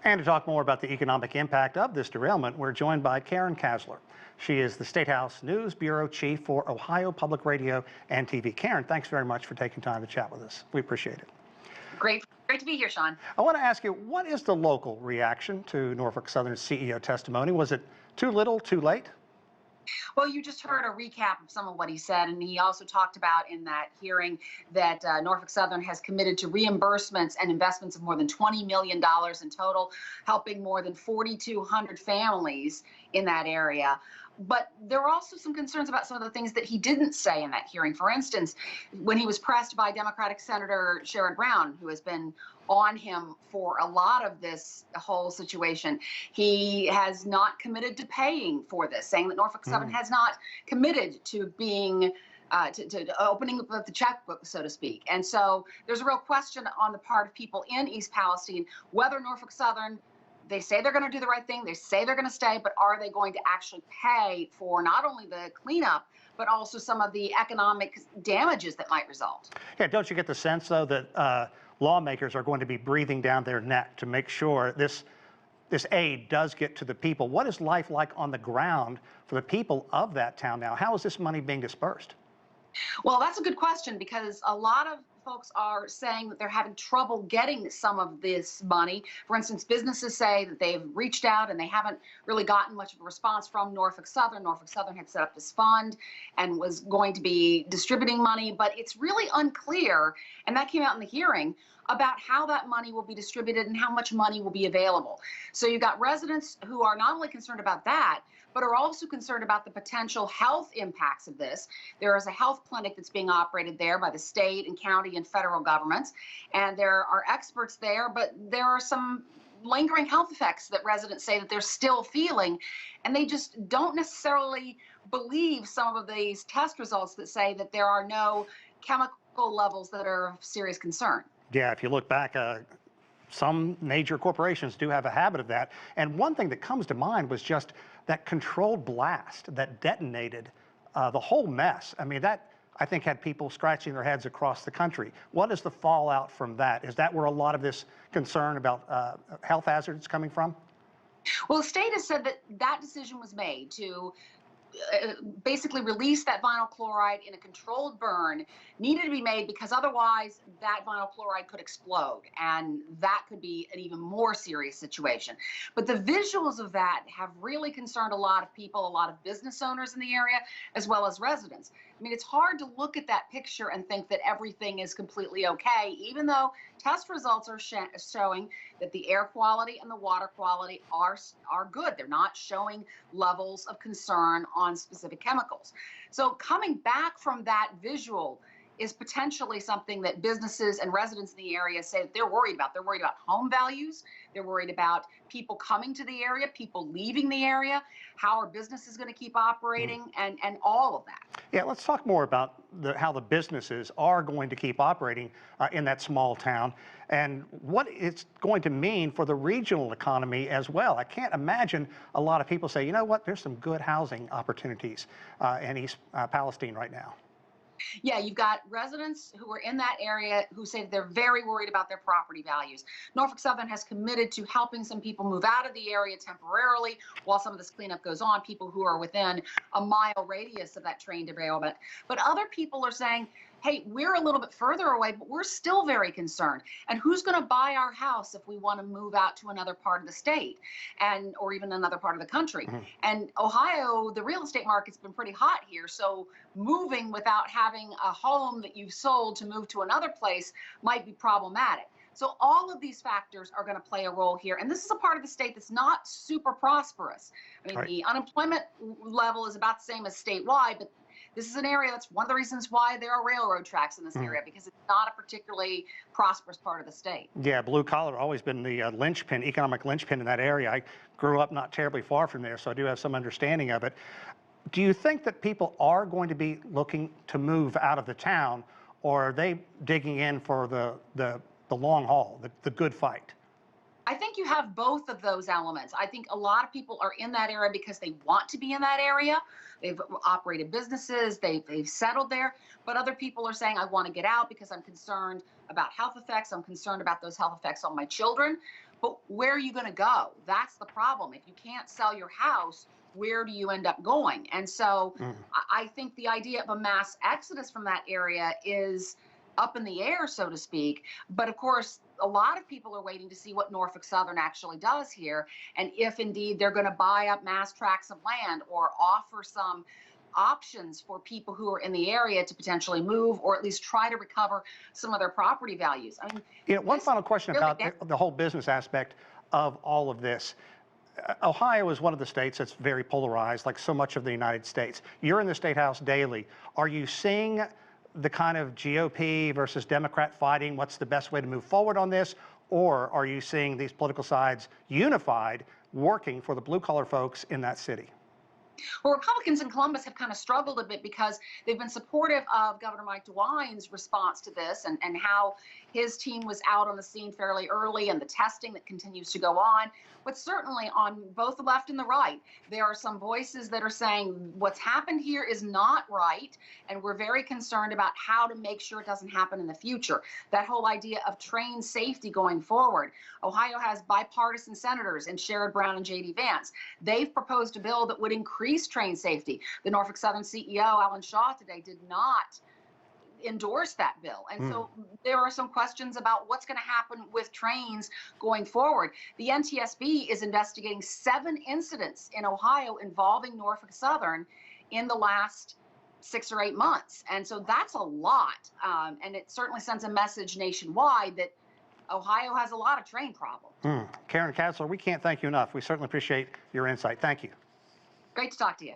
And to talk more about the economic impact of this derailment, we're joined by Karen Kasler. She is the Statehouse News Bureau Chief for Ohio Public Radio and TV. Karen, thanks very much for taking time to chat with us. We appreciate it. Great to be here, Sean. I want to ask you, what is the local reaction to Norfolk Southern's CEO testimony? Was it too little, too late? Well, you just heard a recap of some of what he said, and he also talked about in that hearing that Norfolk Southern has committed to reimbursements and investments of more than $20 million in total, helping more than 4,200 families in that area. But there were also some concerns about some of the things that he didn't say in that hearing. For instance, when he was pressed by Democratic Senator Sherrod Brown, who has been on him for a lot of this whole situation, he has not committed to paying for this, saying that Norfolk Southern has not committed to being to opening up the checkbook, so to speak. And so there's a real question on the part of people in East Palestine whether Norfolk Southern, they say they're going to do the right thing, they say they're going to stay, but are they going to actually pay for not only the cleanup, but also some of the economic damages that might result? Yeah, don't you get the sense, though, that lawmakers are going to be breathing down their neck to make sure this aid does get to the people? What is life like on the ground for the people of that town now? How is this money being dispersed? Well, that's a good question, because a lot of folks are saying that they're having trouble getting some of this money. For instance, businesses say that they've reached out and they haven't really gotten much of a response from Norfolk Southern. Norfolk Southern had set up this fund and was going to be distributing money, but it's really unclear, and that came out in the hearing, about how that money will be distributed and how much money will be available. So you've got residents who are not only concerned about that, but are also concerned about the potential health impacts of this. There is a health clinic that's being operated there by the state and county and federal governments, and there are experts there, but there are some lingering health effects that residents say that they're still feeling, and they just don't necessarily believe some of these test results that say that there are no chemical levels that are of serious concern. Yeah, if you look back, some major corporations do have a habit of that. And one thing that comes to mind was just that controlled blast that detonated the whole mess. I mean, that, I think, had people scratching their heads across the country. What is the fallout from that? Is that where a lot of this concern about health hazards is coming from? Well, the state has said that that decision was made to basically release that vinyl chloride in a controlled burn needed to be made because otherwise that vinyl chloride could explode, and that could be an even more serious situation. But the visuals of that have really concerned a lot of people, a lot of business owners in the area, as well as residents. I mean, it's hard to look at that picture and think that everything is completely okay, even though test results are showing that the air quality and the water quality are good. They're not showing levels of concern on specific chemicals. So coming back from that visual is potentially something that businesses and residents in the area say that they're worried about. They're worried about home values. They're worried about people coming to the area, people leaving the area. How are businesses going to keep operating, and all of that? Yeah, let's talk more about how the businesses are going to keep operating in that small town and what it's going to mean for the regional economy as well. I can't imagine a lot of people say, you know what, there's some good housing opportunities in East Palestine right now. Yeah, you've got residents who are in that area who say that they're very worried about their property values. Norfolk Southern has committed to helping some people move out of the area temporarily while some of this cleanup goes on, people who are within a mile radius of that train derailment. But other people are saying, hey, we're a little bit further away, but we're still very concerned. And who's going to buy our house if we want to move out to another part of the state or even another part of the country? And Ohio, the real estate market's been pretty hot here. So moving without having a home that you've sold to move to another place might be problematic. So all of these factors are going to play a role here. And this is a part of the state that's not super prosperous. I mean, the unemployment level is about the same as statewide, but this is an area that's one of the reasons why there are railroad tracks in this area, because it's not a particularly prosperous part of the state. Yeah, blue collar always been the linchpin, economic linchpin in that area. I grew up not terribly far from there, so I do have some understanding of it. Do you think that people are going to be looking to move out of the town, or are they digging in for the long haul, the good fight? I think you have both of those elements. I think a lot of people are in that area because they want to be in that area. They've operated businesses, they've settled there, but other people are saying, I want to get out because I'm concerned about health effects. I'm concerned about those health effects on my children. But where are you going to go? That's the problem. If you can't sell your house, where do you end up going? And so I think the idea of a mass exodus from that area is up in the air, so to speak. But of course, a lot of people are waiting to see what Norfolk Southern actually does here, and if indeed they're going to buy up mass tracts of land or offer some options for people who are in the area to potentially move or at least try to recover some of their property values. I mean, One final question really about the whole business aspect of all of this. Ohio is one of the states that's very polarized, like so much of the United States. You're in the Statehouse daily. Are you seeing the kind of GOP versus Democrat fighting? What's the best way to move forward on this? Or are you seeing these political sides unified, working for the blue-collar folks in that city? Well, Republicans in Columbus have kind of struggled a bit because they've been supportive of Governor Mike DeWine's response to this and how his team was out on the scene fairly early and the testing that continues to go on. But certainly on both the left and the right, there are some voices that are saying what's happened here is not right, and we're very concerned about how to make sure it doesn't happen in the future. That whole idea of train safety going forward. Ohio has bipartisan senators in Sherrod Brown and J.D. Vance. They've proposed a bill that would increase train safety. The Norfolk Southern CEO, Alan Shaw, today did not endorse that bill. And so there are some questions about what's going to happen with trains going forward. The NTSB is investigating 7 incidents in Ohio involving Norfolk Southern in the last 6 or 8 months. And so that's a lot. And it certainly sends a message nationwide that Ohio has a lot of train problems. Karen Kasler, we can't thank you enough. We certainly appreciate your insight. Thank you. Great to talk to you.